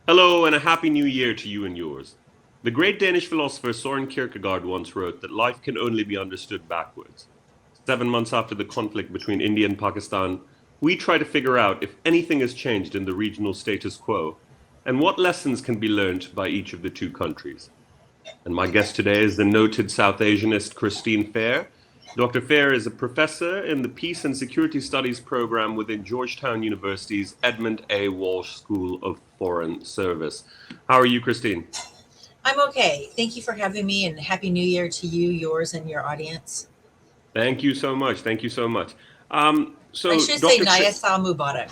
Hello, and a happy new year to you and yours. The great Danish philosopher Soren Kierkegaard once wrote that life can only be understood backwards. 7 months after the conflict between India and Pakistan, we try to figure out if anything has changed in the regional status quo and what lessons can be learned by each of the two countries. And my guest today is the noted South Asianist Christine Fair. Dr. Fair is a professor in the Peace and Security Studies program within Georgetown University's Edmund A. Walsh School of Foreign Service. How are you, Christine? I'm okay. Thank you for having me, and Happy New Year to you, yours, and your audience. Thank you so much. Thank you so much. I So, should say Dr. Naya Sal Mubarak.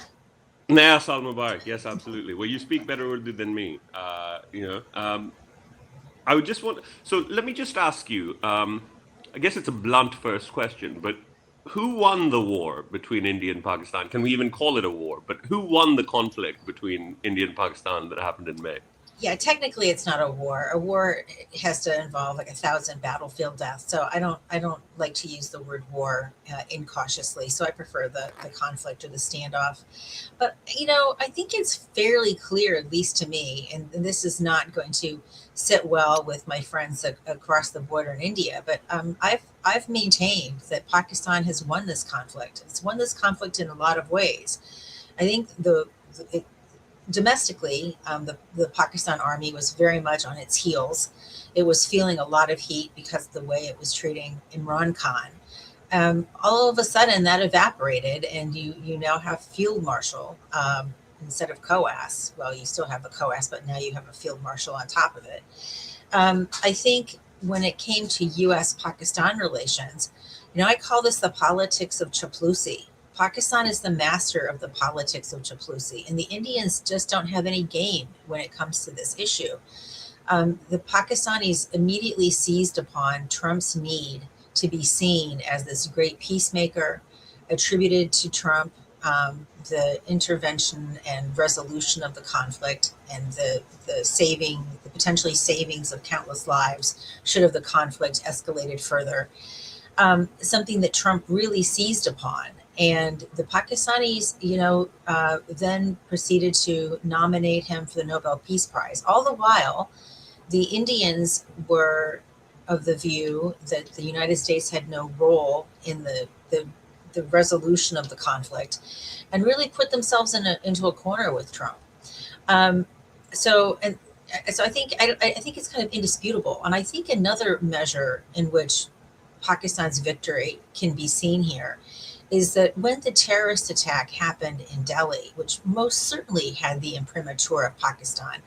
Naya Sal Mubarak. Yes, absolutely. Well, you speak better Urdu than me. I would just want. So, let me just ask you. I guess it's a blunt first question, but who won the war between India and Pakistan? Can we even call it a war? But who won the conflict between India and Pakistan that happened in May? Yeah, technically it's not a war. A war has to involve like 1,000 battlefield deaths. So I don't like to use the word war incautiously. So I prefer the conflict or the standoff. But I think it's fairly clear, at least to me, and this is not going to sit well with my friends across the border in India. But I've maintained that Pakistan has won this conflict. It's won this conflict in a lot of ways. I think it, domestically, the Pakistan army was very much on its heels. It was feeling a lot of heat because of the way it was treating Imran Khan. All of a sudden, that evaporated, and you now have field marshal instead of COAS. Well, you still have a COAS, but now you have a field marshal on top of it. I think when it came to U.S. Pakistan relations, I call this the politics of Chaploosi. Pakistan is the master of the politics of Chaploosi, and the Indians just don't have any game when it comes to this issue. The Pakistanis immediately seized upon Trump's need to be seen as this great peacemaker, attributed to Trump the intervention and resolution of the conflict and the potentially savings of countless lives should have the conflict escalated further. Something that Trump really seized upon. And the Pakistanis, then proceeded to nominate him for the Nobel Peace Prize. All the while, the Indians were of the view that the United States had no role in the resolution of the conflict, and really put themselves into a corner with Trump. Um, so, I think it's kind of indisputable, and I think another measure in which Pakistan's victory can be seen here is that when the terrorist attack happened in Delhi, which most certainly had the imprimatur of Pakistan,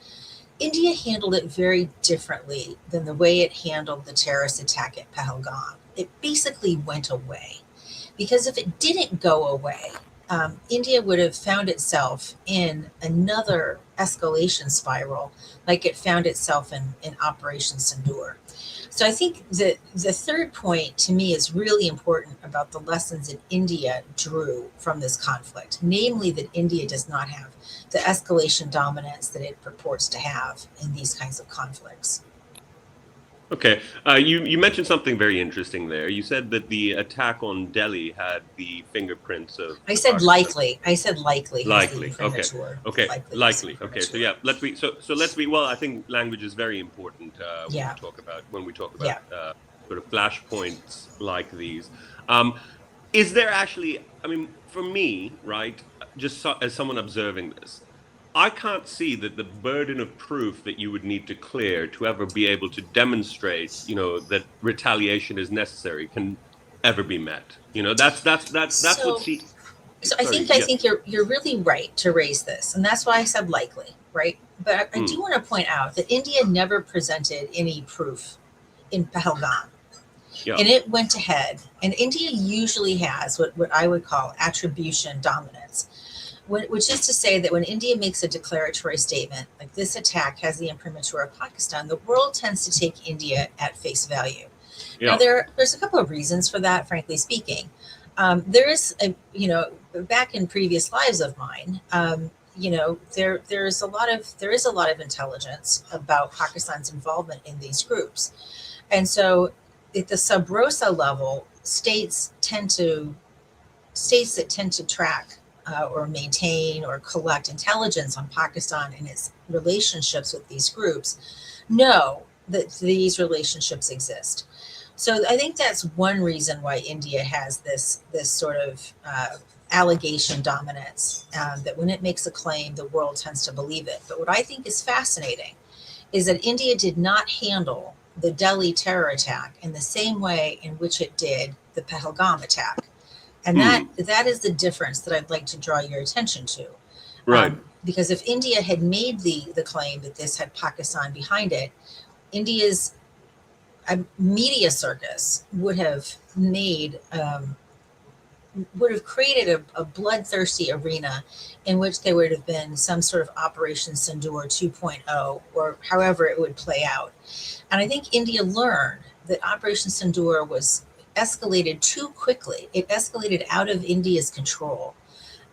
India handled it very differently than the way it handled the terrorist attack at Pahalgam. It basically went away. Because if it didn't go away, India would have found itself in another escalation spiral like it found itself in Operation Sindoor. So I think that the third point to me is really important about the lessons that India drew from this conflict, namely that India does not have the escalation dominance that it purports to have in these kinds of conflicts. Okay, you mentioned something very interesting there. You said that the attack on Delhi had the fingerprints of I the said Pakistan. likely. I said likely has the Likely. Okay. imprimatur. Okay. Likely has the Likely. Okay. So imprimatur. yeah, let's be. Well, I think language is very important Yeah, when we talk about yeah. sort of flashpoints like these. Um, is there actually? I mean, for me, right? As someone observing this, I can't see that the burden of proof that you would need to clear to ever be able to demonstrate, that retaliation is necessary can ever be met. That's what So she. So I Sorry. think I Yeah. think you're really right to raise this, and that's why I said likely, right? But I do Mm, want to point out that India never presented any proof in Pahalgam, yeah. and it went ahead. And India usually has what I would call attribution dominance, which is to say that when India makes a declaratory statement like this attack has the imprimatur of Pakistan, the world tends to take India at face value. Now, Yeah. there's a couple of reasons for that, frankly speaking. There is, back in previous lives of mine, there is a lot of intelligence about Pakistan's involvement in these groups, and so at the sub rosa level, states that tend to track or maintain or collect intelligence on Pakistan and its relationships with these groups know that these relationships exist. So I think that's one reason why India has this sort of allegation dominance, that when it makes a claim, the world tends to believe it. But what I think is fascinating is that India did not handle the Delhi terror attack in the same way in which it did the Pahalgam attack. And that is the difference that I'd like to draw your attention to. Right. Because if India had made the claim that this had Pakistan behind it, India's media circus would have created a bloodthirsty arena in which there would have been some sort of Operation SINDOOR 2.0, or however it would play out. And I think India learned that Operation SINDOOR was escalated too quickly. It escalated out of India's control.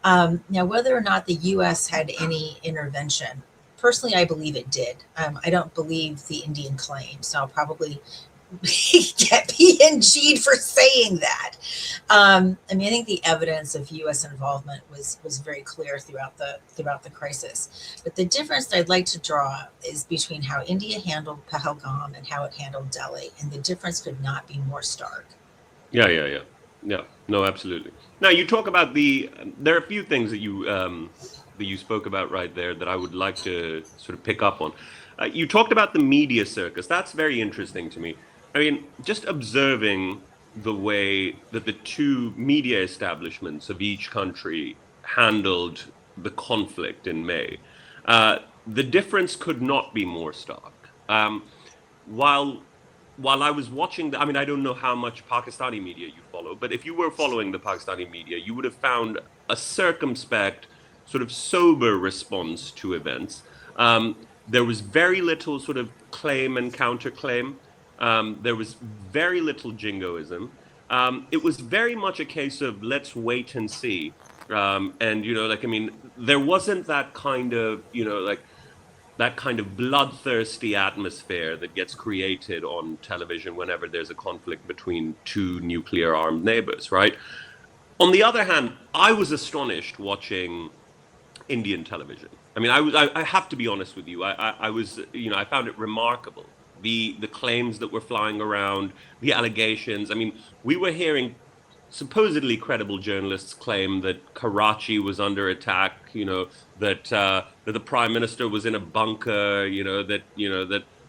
Now, whether or not the U.S. had any intervention, personally, I believe it did. I don't believe the Indian claim, so I'll probably get PNG'd for saying that. I think the evidence of U.S. involvement was very clear throughout the crisis. But the difference that I'd like to draw is between how India handled Pahalgam and how it handled Delhi, and the difference could not be more stark. Yeah. No, absolutely. Now you talk about there are a few things that you spoke about right there that I would like to sort of pick up on. You talked about the media circus. That's very interesting to me. I mean, just observing the way that the two media establishments of each country handled the conflict in May, the difference could not be more stark. While I was watching, I don't know how much Pakistani media you follow, but if you were following the Pakistani media, you would have found a circumspect, sort of sober response to events. There was very little sort of claim and counterclaim. There was very little jingoism. It was very much a case of let's wait and see. There wasn't that kind of, that kind of bloodthirsty atmosphere that gets created on television whenever there's a conflict between two nuclear armed neighbors, right? On the other hand, I was astonished watching Indian television. I have to be honest with you. I found it remarkable. The claims that were flying around, the allegations. We were hearing supposedly credible journalists claim that Karachi was under attack, that the prime minister was in a bunker, that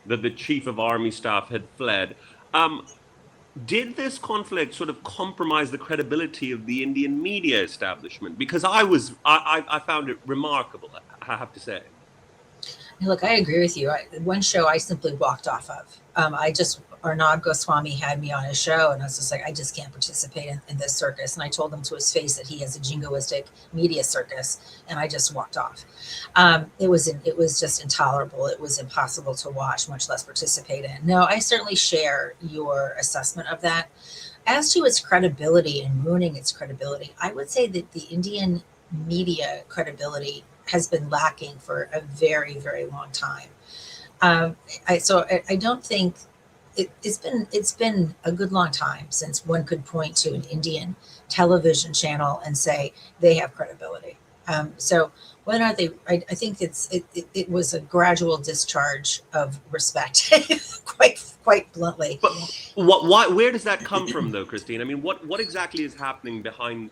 the chief of army staff had fled. Did this conflict sort of compromise the credibility of the Indian media establishment? Because I found it remarkable, I have to say. Look, I agree with you. One show I simply walked off of. Arnab Goswami had me on his show, and I was just like, I just can't participate in this circus. And I told him to his face that he has a jingoistic media circus, and I just walked off. It was just intolerable. It was impossible to watch, much less participate in. No, I certainly share your assessment of that. As to its credibility and ruining its credibility, I would say that the Indian media credibility has been lacking for a very, very long time. I don't think it's been a good long time since one could point to an Indian television channel and say they have credibility. So whether or not I think it was a gradual discharge of respect, quite bluntly. But where does that come from, though, Christine? What exactly is happening behind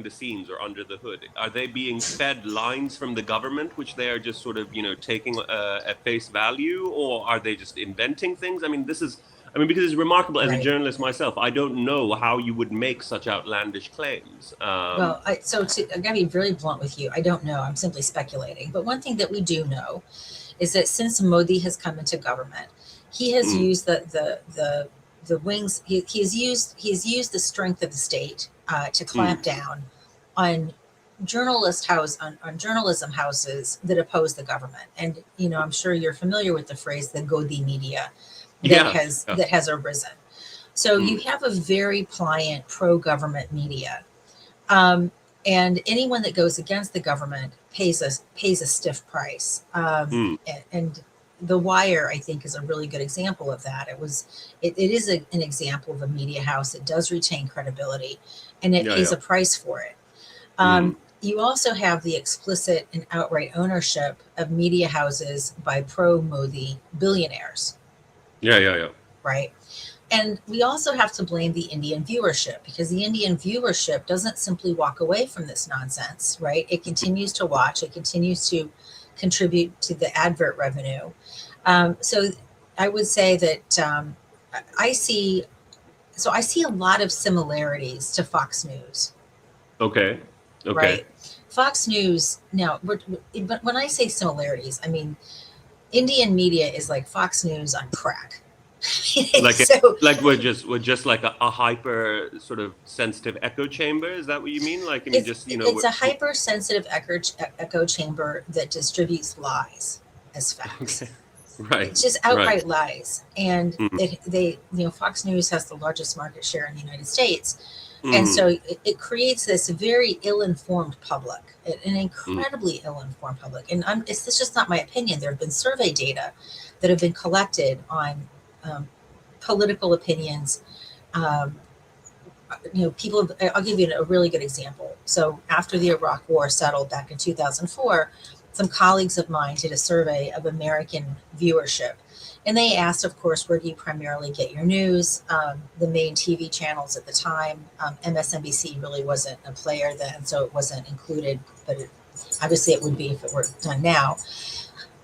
the scenes or under the hood? Are they being fed lines from the government, which they are just sort of taking at face value, or are they just inventing things? Because it's remarkable. As a journalist myself, I don't know how you would make such outlandish claims. I'm going to be very blunt with you. I don't know. I'm simply speculating. But one thing that we do know is that since Modi has come into government, he has used the wings. He's used the strength of the state to clamp down on journalism houses that oppose the government. And I'm sure you're familiar with the phrase the Godi media that has arisen. So you have a very pliant pro-government media, and anyone that goes against the government pays a stiff price. And The Wire, I think, is a really good example of that. It is an example of a media house that does retain credibility, and it pays a price for it. you also have the explicit and outright ownership of media houses by pro-Modi billionaires, Yeah. right? And we also have to blame the Indian viewership, because the Indian viewership doesn't simply walk away from this nonsense, right? It continues to watch, it continues to contribute to the advert revenue. So I would say that I see, I see a lot of similarities to Fox News, Okay. Okay. right? Fox News, now, but when I say similarities, I mean, Indian media is like Fox News on crack. So Like we're just like a hyper sort of sensitive echo chamber. Is that what you mean? Like, I mean, just, it's a hypersensitive echo chamber that distributes lies as facts. okay. Right. It's just Right. outright lies, and Mm. they Fox News has the largest market share in the United States, and Mm. so it creates this very ill-informed public, an Mm. incredibly ill-informed public. And it's just not my opinion. There have been survey data that have been collected on political opinions. Um, People, I'll give you a really good example. So after the Iraq War settled back in 2004, some colleagues of mine did a survey of American viewership. And they asked, of course, where do you primarily get your news? The main TV channels at the time, MSNBC really wasn't a player then, so it wasn't included, but obviously it would be if it were done now.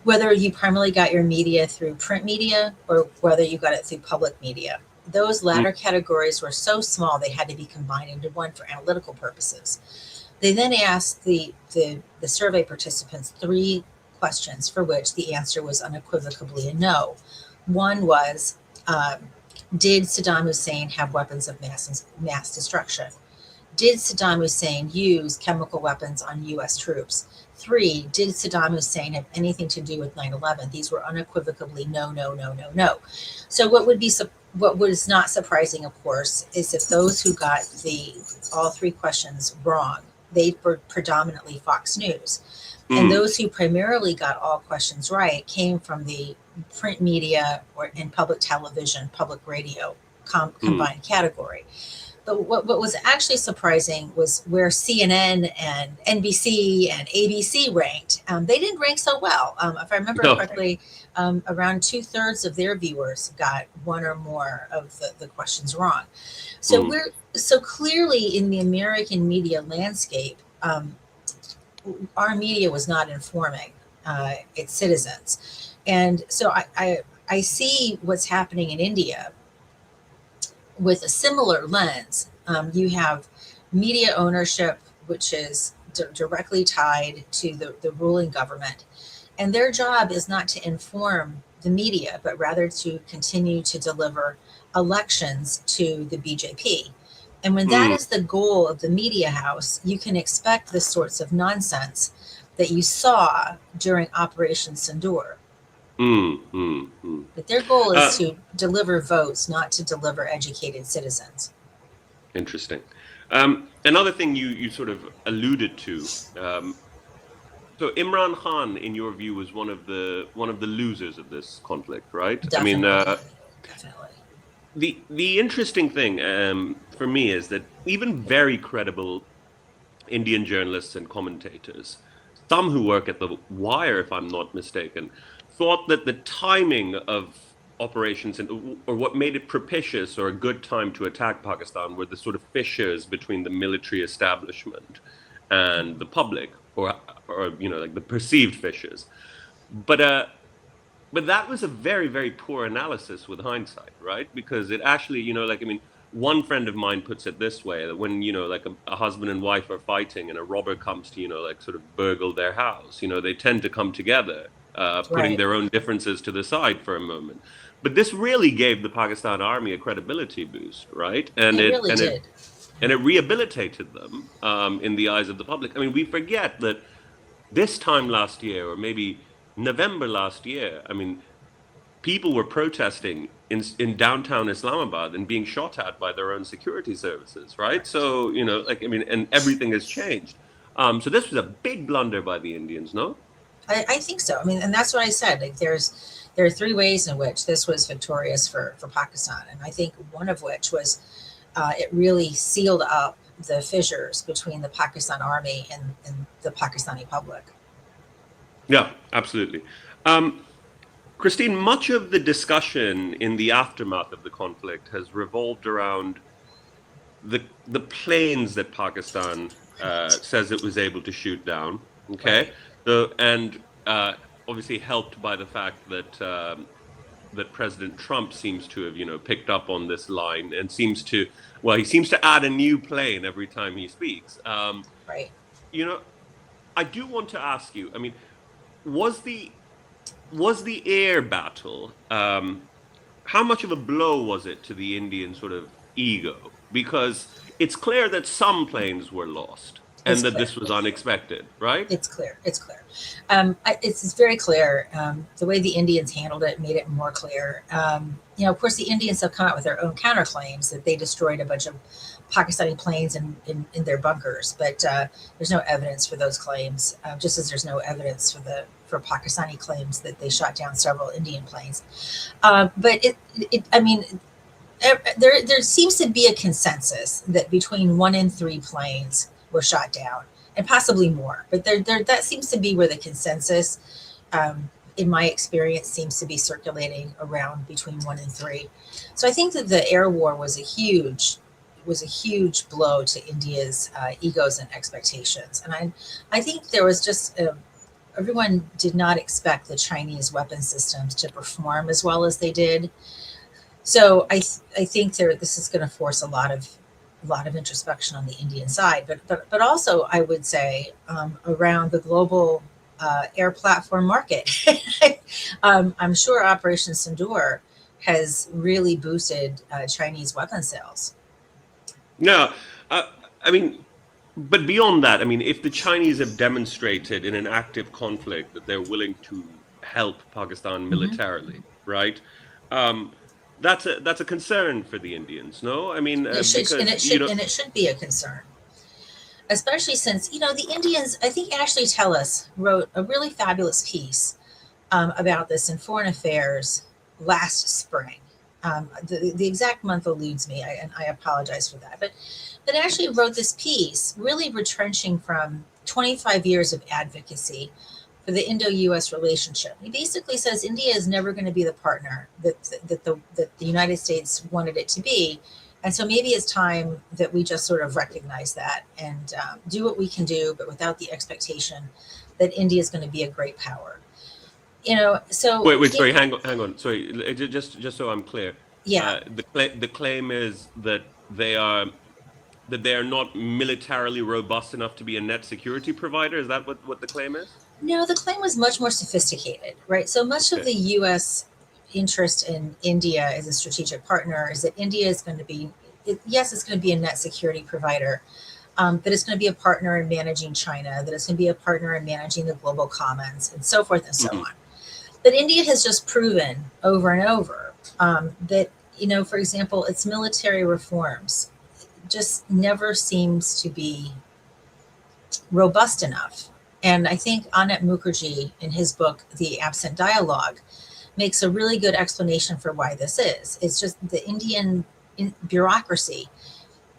Whether you primarily got your media through print media or whether you got it through public media. Those latter categories were so small they had to be combined into one for analytical purposes. They then asked the survey participants 3 questions for which the answer was unequivocally a no. One was, did Saddam Hussein have weapons of mass destruction? Did Saddam Hussein use chemical weapons on U.S. troops? 3, did Saddam Hussein have anything to do with 9/11? These were unequivocally no. So what was not surprising, of course, is that those who got all 3 questions wrong, they were predominantly Fox News. And those who primarily got all questions right came from the print media and public television, public radio combined category. But what was actually surprising was where CNN and NBC and ABC ranked. They didn't rank so well. If I remember correctly, around 2/3 of their viewers got one or more of the questions wrong. So so clearly in the American media landscape, our media was not informing its citizens. And so I see what's happening in India with a similar lens. You have media ownership, which is directly tied to the ruling government. And their job is not to inform the media, but rather to continue to deliver elections to the BJP. And when that is the goal of the media house, you can expect the sorts of nonsense that you saw during Operation SINDOOR. But their goal is to deliver votes, not to deliver educated citizens. Interesting. Another thing you sort of alluded to. So Imran Khan, in your view, was one of the losers of this conflict, right? Definitely. I mean, Definitely. the interesting thing for me is that even very credible Indian journalists and commentators, some who work at the Wire, if I'm not mistaken, thought that the timing of operations or what made it propitious or a good time to attack Pakistan were the sort of fissures between the military establishment and the public, or like the perceived fissures. But that was a very, very poor analysis with hindsight, right? Because it actually, like, I mean, one friend of mine puts it this way, that when, like a husband and wife are fighting and a robber comes to, like sort of burgle their house, they tend to come together, putting their own differences to the side for a moment. But this really gave the Pakistan army a credibility boost, right? And it really did. And it rehabilitated them in the eyes of the public. I mean, we forget that this time last year, or maybe November last year, I mean, people were protesting in downtown Islamabad and being shot at by their own security services, right? So, like, I mean, and everything has changed. So this was a big blunder by the Indians, no? I think so. I mean, and that's what I said. Like, there are 3 ways in which this was victorious for Pakistan. And I think one of which was it really sealed up the fissures between the Pakistan army and the Pakistani public. Yeah, absolutely. Christine, much of the discussion in the aftermath of the conflict has revolved around the planes that Pakistan says it was able to shoot down. Okay, Right. and obviously helped by the fact that that President Trump seems to have, picked up on this line and he seems to add a new plane every time he speaks. Right. You know, I do want to ask you. I mean, was the air battle? How much of a blow was it to the Indian sort of ego? Because it's clear that some planes were lost It's and that clear. this was unexpected, right? It's clear. It's clear. It's very clear. The way the Indians handled it made it more clear. Of course, the Indians have come out with their own counterclaims that they destroyed a bunch of Pakistani planes in their bunkers, but there's no evidence for those claims. Just as there's no evidence for Pakistani claims that they shot down several Indian planes. But there seems to be a consensus that between 1 and 3 planes were shot down, and possibly more. But that seems to be where the consensus, in my experience, seems to be circulating around between 1 and 3. So I think that the air war was a huge blow to India's egos and expectations. And I think there was just everyone did not expect the Chinese weapon systems to perform as well as they did. So I think this is going to force a lot of introspection on the Indian side, but also I would say around the global air platform market. I'm sure Operation Sindoor has really boosted Chinese weapon sales. No, I mean, but beyond that, I mean, if the Chinese have demonstrated in an active conflict that they're willing to help Pakistan militarily, right? That's a concern for the Indians, no? I mean, It should be a concern, especially since the Indians. I think Ashley Tellis wrote a really fabulous piece about this in Foreign Affairs last spring. The exact month eludes me, and I apologize for that. But Ashley wrote this piece, really retrenching from 25 years of advocacy for the Indo-U.S. relationship. He basically says India is never going to be the partner that the United States wanted it to be, and so maybe it's time that we just sort of recognize that and do what we can do, but without the expectation that India is going to be a great power. So wait, sorry, hang on, sorry, just so I'm clear. Yeah. The claim is that they are not militarily robust enough to be a net security provider. Is that what the claim is? No, the claim was much more sophisticated, right? So much of the U.S. interest in India as a strategic partner is that India is going to be, it's going to be a net security provider, that it's going to be a partner in managing China, that it's going to be a partner in managing the global commons, and so forth and so on. But India has just proven over and over that, for example, its military reforms just never seems to be robust enough. And I think Anant Mukherjee, in his book, The Absent Dialogue, makes a really good explanation for why this is. It's just the Indian bureaucracy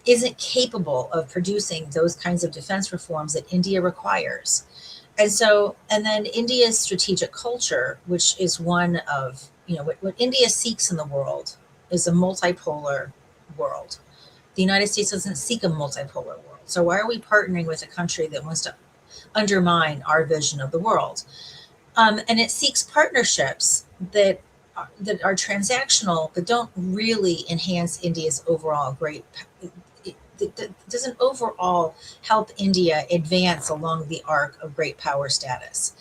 isn't capable of producing those kinds of defense reforms that India requires. And then India's strategic culture, which is one of, what India seeks in the world is a multipolar world. The United States doesn't seek a multipolar world. So why are we partnering with a country that wants to undermine our vision of the world? And it seeks partnerships that are transactional, but don't really enhance India's overall it doesn't overall help India advance along the arc of great power status.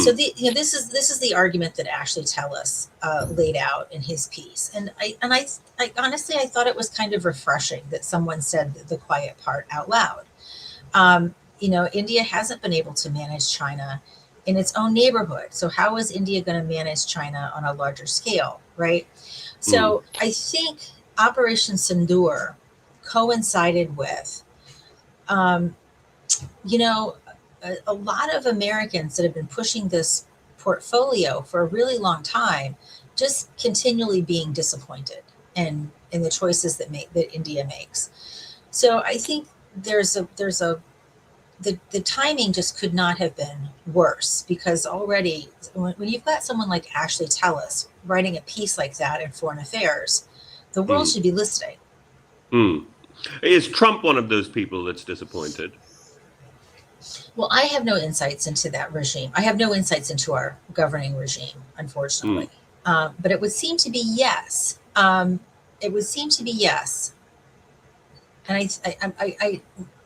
So this is the argument that Ashley Tellis laid out in his piece, and I honestly I thought it was kind of refreshing that someone said the quiet part out loud. India hasn't been able to manage China in its own neighborhood, so how is India going to manage China on a larger scale, right? So I think Operation Sindoor coincided with, a lot of Americans that have been pushing this portfolio for a really long time, just continually being disappointed in the choices that India makes. So I think there's a the timing just could not have been worse, because already when you've got someone like Ashley Tellis writing a piece like that in Foreign Affairs, the world Mm, should be listening. mm. Is Trump one of those people that's disappointed? Well, I have no insights into that regime. I have no insights into our governing regime, Mm, unfortunately. But it would seem to be yes. It would seem to be yes. And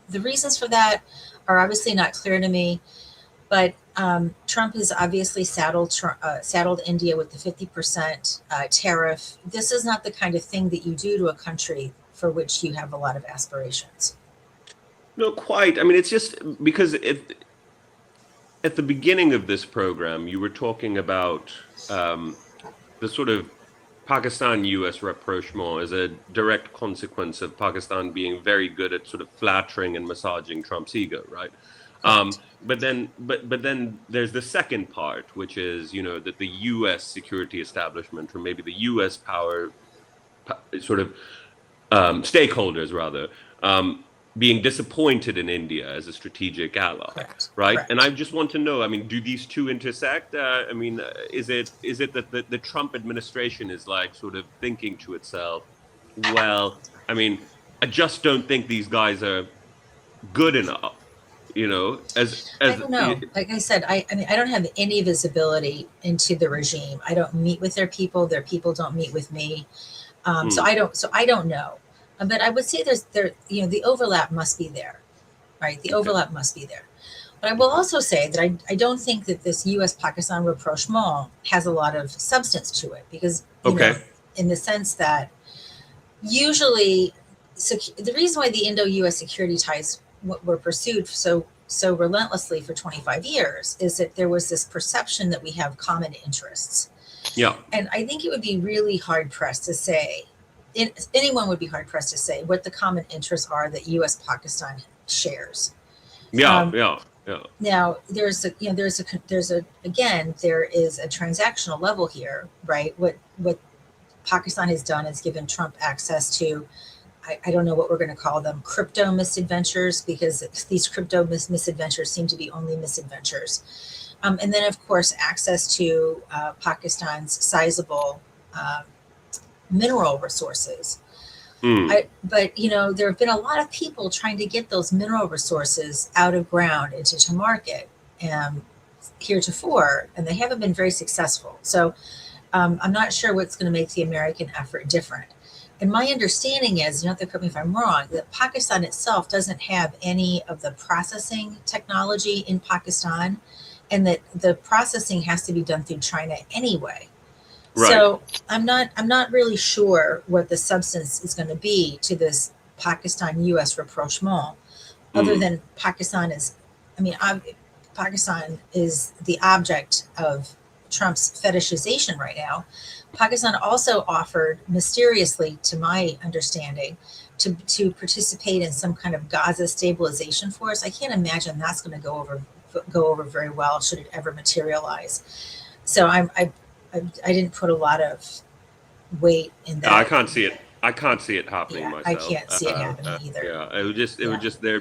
the reasons for that are obviously not clear to me. But Trump has obviously saddled India with the 50% tariff. This is not the kind of thing that you do to a country for which you have a lot of aspirations. no, quite. I mean, it's just because at the beginning of this program, you were talking about the sort of Pakistan-US rapprochement as a direct consequence of Pakistan being very good at sort of flattering and massaging Trump's ego, right? Correct. But then there's the second part, which is that the U.S. security establishment, or maybe the U.S. power sort of stakeholders rather, being disappointed in India as a strategic ally, Correct. right? And I Correct. just want to know, I mean, do these two intersect? I mean, is it that the Trump administration is like sort of thinking to itself, well, I mean, I just don't think these guys are good enough, I don't know. Like I said, I mean, I don't have any visibility into the regime. I don't meet with their people. Their people don't meet with me. So mm, I don't know. But I would say the overlap must be there, right? The okay, overlap must be there. But I will okay, also say that I don't think that this U.S. Pakistan rapprochement has a lot of substance to it, because, okay, in the sense that usually the reason why the Indo-U.S. security ties were pursued so relentlessly for 25 years is that there was this perception that we have common interests. yeah, And I think it would be really hard pressed to say, anyone would be hard pressed to say what the common interests are that U.S. Pakistan shares. yeah, Um, yeah, yeah, Now there is a transactional level here, right? What Pakistan has done is given Trump access to, I don't know what we're going to call them, crypto misadventures, because these crypto misadventures seem to be only misadventures. And then, of course, access to Pakistan's sizable uh, mineral resources. mm, But there have been a lot of people trying to get those mineral resources out of ground into to market, um, heretofore, and they haven't been very successful. So I'm not sure what's going to make the American effort different. And my understanding is, you have to correct me if I'm wrong, that Pakistan itself doesn't have any of the processing technology in Pakistan, and that the processing has to be done through China anyway. right, So I'm not really sure what the substance is going to be to this Pakistan U.S. rapprochement, other mm, than I mean, Pakistan is the object of Trump's fetishization right now. Pakistan also offered mysteriously, to my understanding, to participate in some kind of Gaza stabilization force. I can't imagine that's going to go over very well, should it ever materialize. So I didn't put a lot of weight in I that. can't see it. I can't see it happening Yeah, I myself. can't see it happening either. Yeah, it would Yeah, just there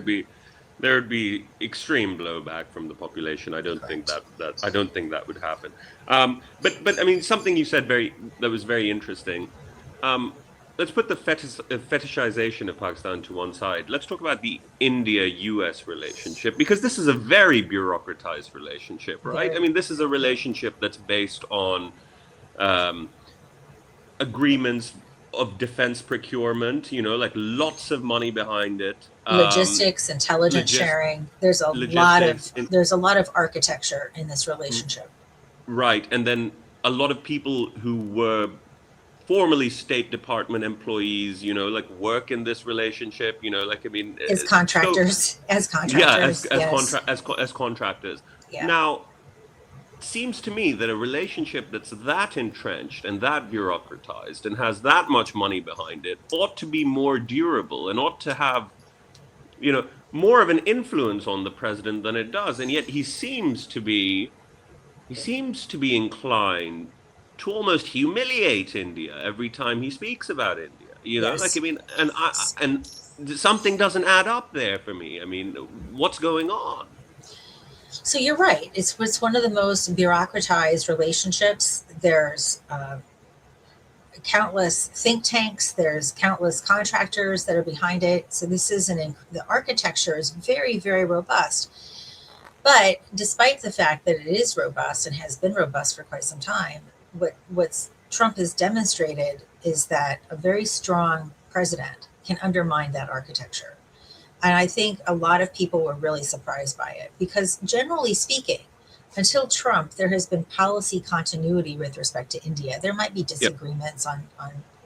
would be extreme blowback from the population. I don't think correct. that would happen. But I mean, something you said that was very interesting. Um, let's put the fetishization of Pakistan to one side. Let's talk about the India-US relationship, because this is a very bureaucratized relationship, right? I Very, mean, this is a yeah. relationship that's based on um, agreements of defense procurement, like lots of money behind it. Logistics, intelligence Logis- sharing. There's a lot of logistics, and there's a lot of architecture in this relationship. right, and then a lot of people who were formerly State Department employees, like work in this relationship, like I mean, As so contractors, as yeah, contractors, yes, as contractors. yeah, Now, seems to me that a relationship that's that entrenched and that bureaucratized and has that much money behind it ought to be more durable and ought to have, more of an influence on the president than it does. And yet he seems to be inclined to almost humiliate India every time he speaks about India. Like I yes, mean, yes. something doesn't add up there for me. I mean, what's going on? So you're right. It's one of the most bureaucratized relationships. There's countless think tanks. There's countless contractors that are behind it. So this is the architecture is very, very robust. But despite the fact that it is robust and has been robust for quite some time, what's Trump has demonstrated is that a very strong president can undermine that architecture. And I think a lot of people were really surprised by it because, generally speaking, until Trump, there has been policy continuity with respect to India. There might be Yep. disagreements on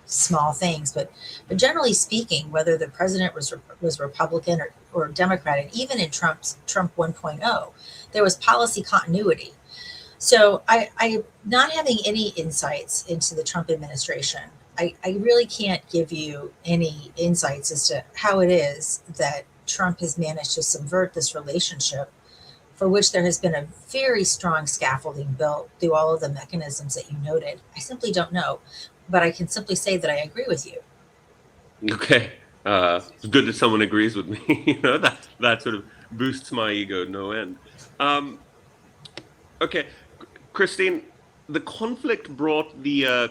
small things, but generally speaking, whether the president was Republican or Democratic, even in Trump 1.0, there was policy continuity. So I not having any insights into the Trump administration, I really can't give you any insights as to how it is that Trump has managed to subvert this relationship for which there has been a very strong scaffolding built through all of the mechanisms that you noted. I simply don't know, but I can simply say that I agree with you. Okay. It's good that someone agrees with me. That sort of boosts my ego no end. Um, okay, Christine, the conflict brought the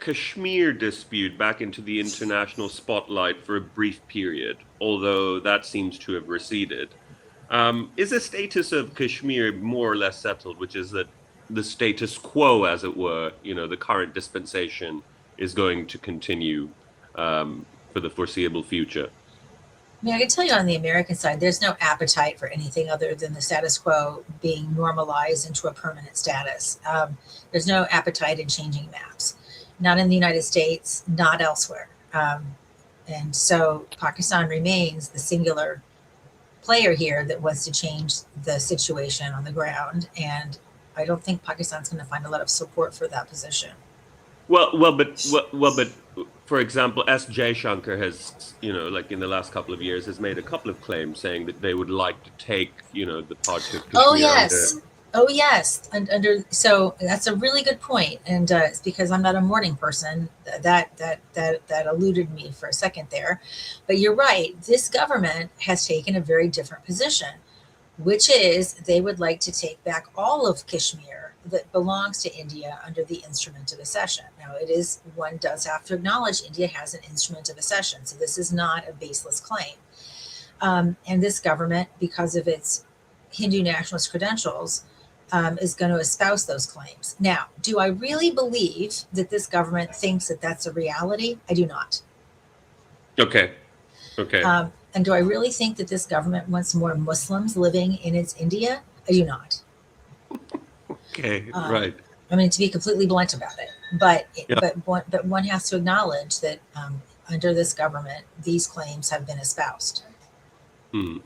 Kashmir dispute back into the international spotlight for a brief period, although that seems to have receded. Is the status of Kashmir more or less settled, which is that the status quo, as it were, the current dispensation is going to continue for the foreseeable future? I mean, I can tell you on the American side, there's no appetite for anything other than the status quo being normalized into a permanent status. There's no appetite in changing maps, not in the United States, not elsewhere. And so Pakistan remains the singular player here that wants to change the situation on the ground. And I don't think Pakistan's going to find a lot of support for that position. But for example, S. Shankar has, like in the last couple of years, has made a couple of claims saying that they would like to take, the parts of Oh Kashmir yes. under. Oh yes. And under so that's a really good point. And it's because I'm not a morning person that eluded me for a second there. But you're right. This government has taken a very different position, which is they would like to take back all of Kashmir that belongs to India under the instrument of accession. Now, one does have to acknowledge India has an instrument of accession, so this is not a baseless claim. And this government, because of its Hindu nationalist credentials, is going to espouse those claims. Now, do I really believe that this government thinks that that's a reality? I do not. Okay. Okay. And do I really think that this government wants more Muslims living in its India? I do not. Okay. Um, Right. I mean, to be completely blunt about it, Yeah. but one has to acknowledge that under this government, these claims have been espoused. Hmm.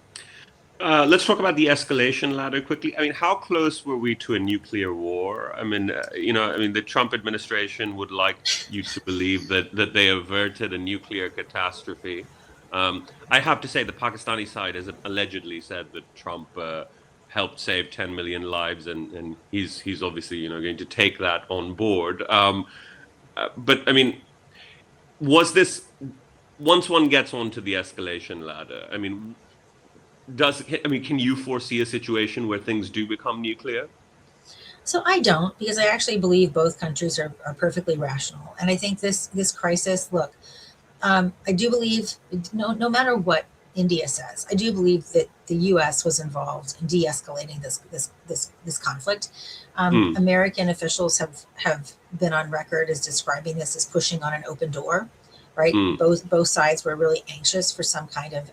Let's talk about the escalation ladder quickly. I mean, how close were we to a nuclear war? I mean, the Trump administration would like you to believe that they averted a nuclear catastrophe. I have to say, the Pakistani side has allegedly said that Trump helped save 10 million lives, and he's obviously going to take that on board. But I mean, was this once one gets onto the escalation ladder? I mean, can you foresee a situation where things do become nuclear? So I don't, because I actually believe both countries are perfectly rational. And I think this crisis, look, I do believe no matter what India says, I do believe that the U.S. was involved in de-escalating this conflict. Hmm. American officials have been on record as describing this as pushing on an open door. Right, Hmm. both sides were really anxious for some kind of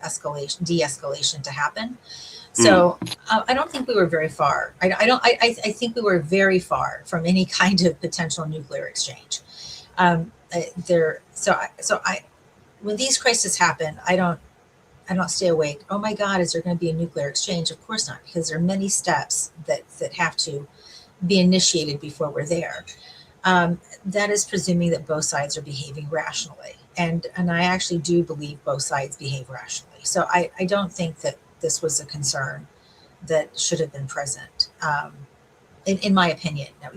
de-escalation to happen. Hmm. So I don't think we were very far. I don't. I think we were very far from any kind of potential nuclear exchange. There. So I when these crises happen, I don't stay awake. Oh my God, is there going to be a nuclear exchange? Of course not, because there are many steps that have to be initiated before we're there. That is presuming that both sides are behaving rationally, and I actually do believe both sides behave rationally. So I don't think that this was a concern that should have been present. In my opinion. Now,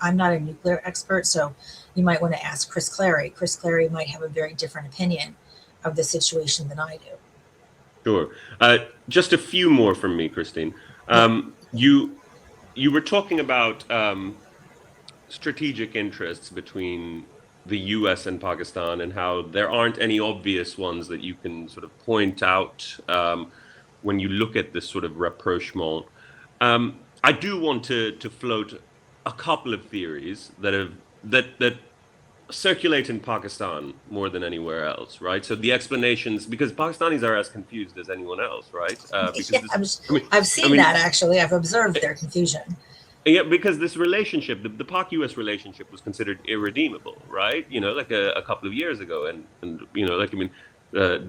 I'm not a nuclear expert, so you might want to ask Chris Clary. Chris Clary might have a very different opinion. of the situation than I do. Sure. Just a few more from me, Christine. Yeah. You were talking about strategic interests between the US and Pakistan and how there aren't any obvious ones that you can sort of point out when you look at this sort of rapprochement. I do want to float a couple of theories that circulate in Pakistan more than anywhere else, right? So the explanations, because Pakistanis are as confused as anyone else, right? Because Yeah, I've seen that actually. I've observed their confusion. Yeah, because this relationship, the Pak-US relationship, was considered irredeemable, right? Like a couple of years ago, and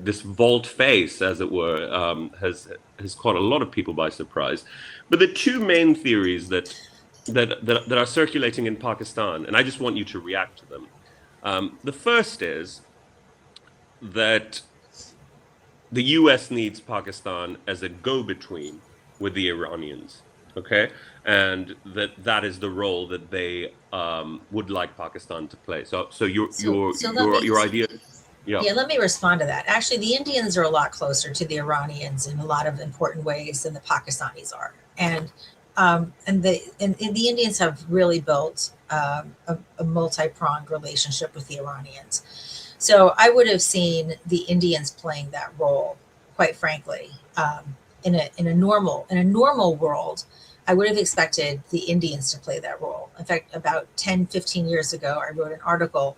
this volte-face, as it were, has caught a lot of people by surprise. But the two main theories that are circulating in Pakistan, and I just want you to react to them. The first is that the US needs Pakistan as a go-between with the Iranians, okay? And that is the role that they would like Pakistan to play. So your idea, yeah. Yeah, let me respond to that. Actually, the Indians are a lot closer to the Iranians in a lot of important ways than the Pakistanis are, and the Indians have really built a multi-pronged relationship with the Iranians. So I would have seen the Indians playing that role, quite frankly, in a normal world. I would have expected the Indians to play that role. In fact, about 10, 15 years ago, I wrote an article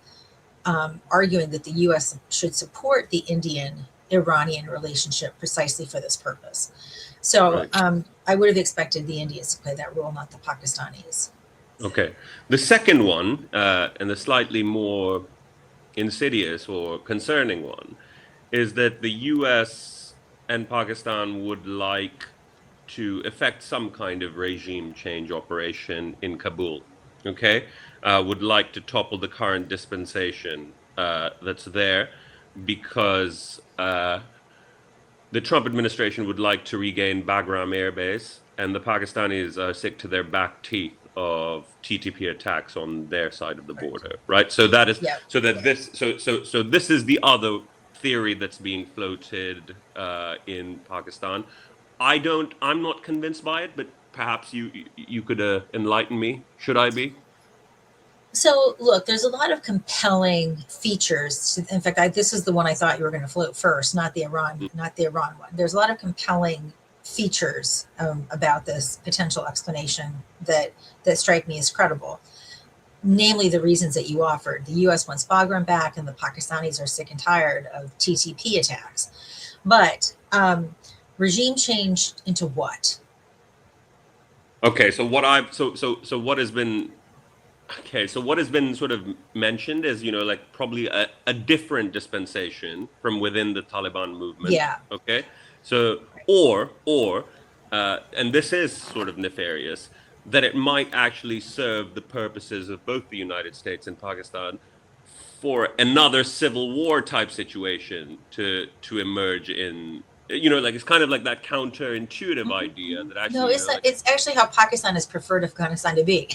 arguing that the U.S. should support the Indian-Iranian relationship precisely for this purpose. So Right. I would have expected the Indians to play that role, not the Pakistanis. Okay. The second one, and the slightly more insidious or concerning one, is that the US and Pakistan would like to effect some kind of regime change operation in Kabul. Okay, would like to topple the current dispensation that's there because the Trump administration would like to regain Bagram Air Base, and the Pakistanis are sick to their back teeth of TTP attacks on their side of the border, right? So that is Yeah. so this is the other theory that's being floated in Pakistan. I'm not convinced by it, but perhaps you could enlighten me. Should I be? So look, there's a lot of compelling features. In fact, this is the one I thought you were going to float first, not the Iran one. There's a lot of compelling features about this potential explanation that strike me as credible. Namely, the reasons that you offered. The U.S. wants Bagram back, and the Pakistanis are sick and tired of TTP attacks. But regime change into what? Okay, so what has been sort of mentioned is, like probably a different dispensation from within the Taliban movement. Yeah. Okay. So, or and this is sort of nefarious, that it might actually serve the purposes of both the United States and Pakistan for another civil war type situation to emerge in, like it's kind of like that counterintuitive idea that actually, No, it's actually how Pakistan has preferred Afghanistan to be.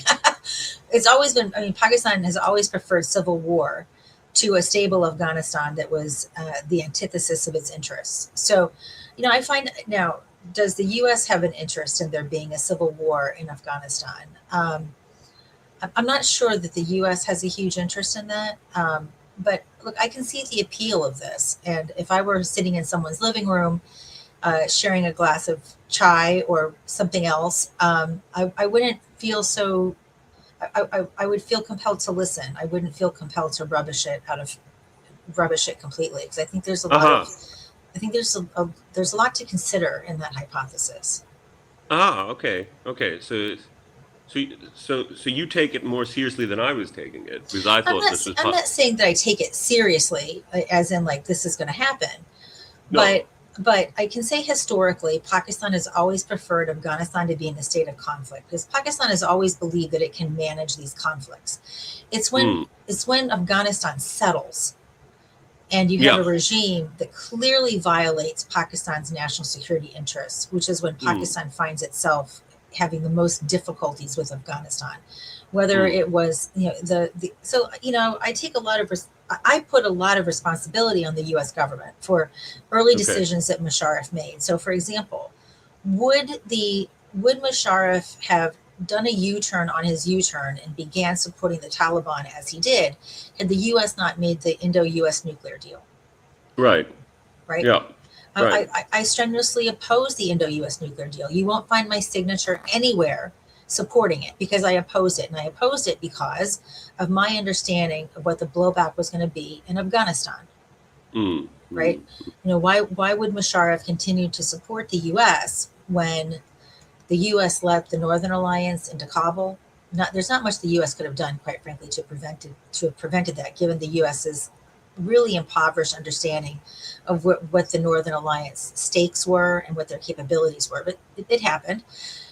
It's always been, Pakistan has always preferred civil war to a stable Afghanistan that was the antithesis of its interests. So, I find now, does the U.S. have an interest in there being a civil war in Afghanistan? I'm not sure that the U.S. has a huge interest in that. But look, I can see the appeal of this. And if I were sitting in someone's living room, sharing a glass of chai or something else, I wouldn't feel so. I would feel compelled to listen. I wouldn't feel compelled to rubbish it completely, because I think there's a lot of. I think there's a lot to consider in that hypothesis. Okay. So you take it more seriously than I was taking it, because I thought this was. I'm not saying that I take it seriously, as in like this is going to happen, No. but I can say historically, Pakistan has always preferred Afghanistan to be in a state of conflict, because Pakistan has always believed that it can manage these conflicts. It's when Afghanistan settles, and you have a regime that clearly violates Pakistan's national security interests, which is when Pakistan finds itself having the most difficulties with Afghanistan. Whether it was, so, I take a lot of, I put a lot of responsibility on the US government for early Okay. decisions that Musharraf made. So, for example, would Musharraf have done a U-turn on his U-turn and began supporting the Taliban as he did had the US not made the Indo-US nuclear deal? Right. Right? Yeah. Right. I strenuously oppose the Indo-US nuclear deal. You won't find my signature anywhere supporting it because I opposed it. And I opposed it because of my understanding of what the blowback was going to be in Afghanistan. Mm. Right? Why would Musharraf continue to support the US when the US let the Northern Alliance into Kabul? There's not much the US could have done, quite frankly, to have prevented that, given the US's really impoverished understanding of what the Northern Alliance stakes were and what their capabilities were. But it happened.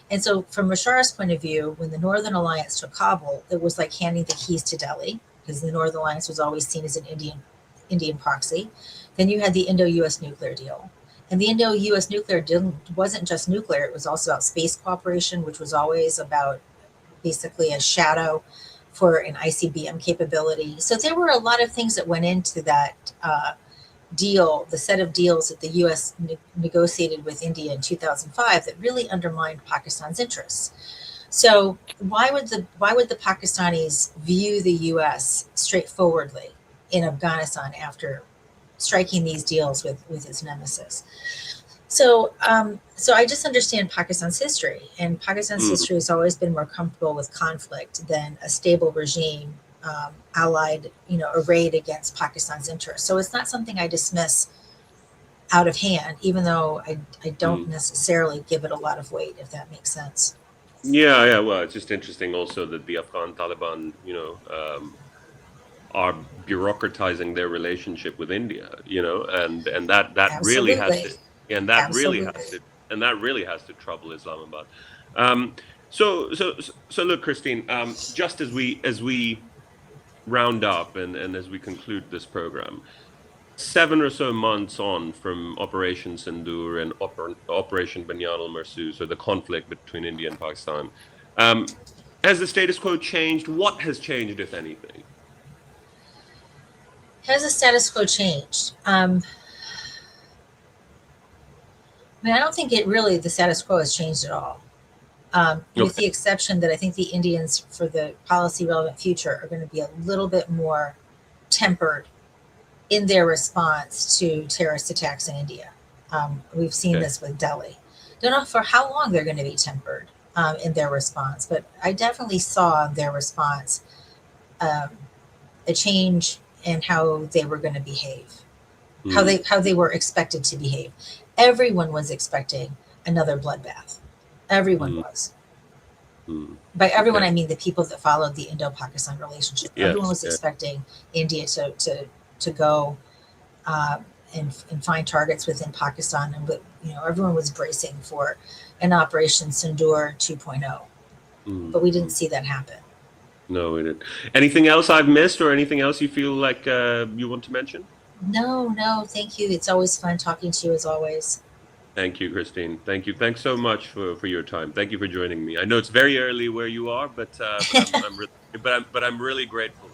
And so from Musharraf's point of view, when the Northern Alliance took Kabul, it was like handing the keys to Delhi, because the Northern Alliance was always seen as an Indian proxy. Then you had the Indo-US nuclear deal. And the Indo-US nuclear deal wasn't just nuclear, it was also about space cooperation, which was always about basically a shadow for an ICBM capability. So there were a lot of things that went into that deal, the set of deals that the US negotiated with India in 2005 that really undermined Pakistan's interests. So why would the Pakistanis view the US straightforwardly in Afghanistan after striking these deals with its nemesis? So I just understand Pakistan's history, and Pakistan's history has always been more comfortable with conflict than a stable regime, allied, arrayed against Pakistan's interests. So it's not something I dismiss out of hand, even though I don't necessarily give it a lot of weight, if that makes sense. Yeah. Well, it's just interesting also that the Afghan Taliban, are bureaucratizing their relationship with India, and that really has Absolutely. to, and that really Absolutely. has to, and that really has to trouble Islamabad. Um, so look, Christine, just as we round up and as we conclude this program, 7 or so months on from Operation Sindoor and Operation Banyan al-Marsus, or the conflict between India and Pakistan, um, has the status quo changed? What has changed, if anything? Has the status quo changed? I don't think the status quo has changed at all. With Okay. the exception that I think the Indians, for the policy relevant future, are going to be a little bit more tempered in their response to terrorist attacks in India. We've seen Okay. this with Delhi. Don't know for how long they're going to be tempered in their response, but I definitely saw their response um, a change in how they were going to behave, Mm, how they were expected to behave. Everyone was expecting another bloodbath. Everyone mm, was. mm. By everyone, Okay. I mean the people that followed the Indo-Pakistan relationship. Everyone Yes. was Yeah. expecting India to go and find targets within Pakistan, and everyone was bracing for an Operation Sindoor 2.0, Mm, but we didn't mm. see that happen. No, we didn't. Anything else I've missed, or anything else you feel like you want to mention? No, thank you. It's always fun talking to you, as always. Thank you, Christine. Thank you. Thanks so much for your time. Thank you for joining me. I know it's very early where you are, but I'm really grateful.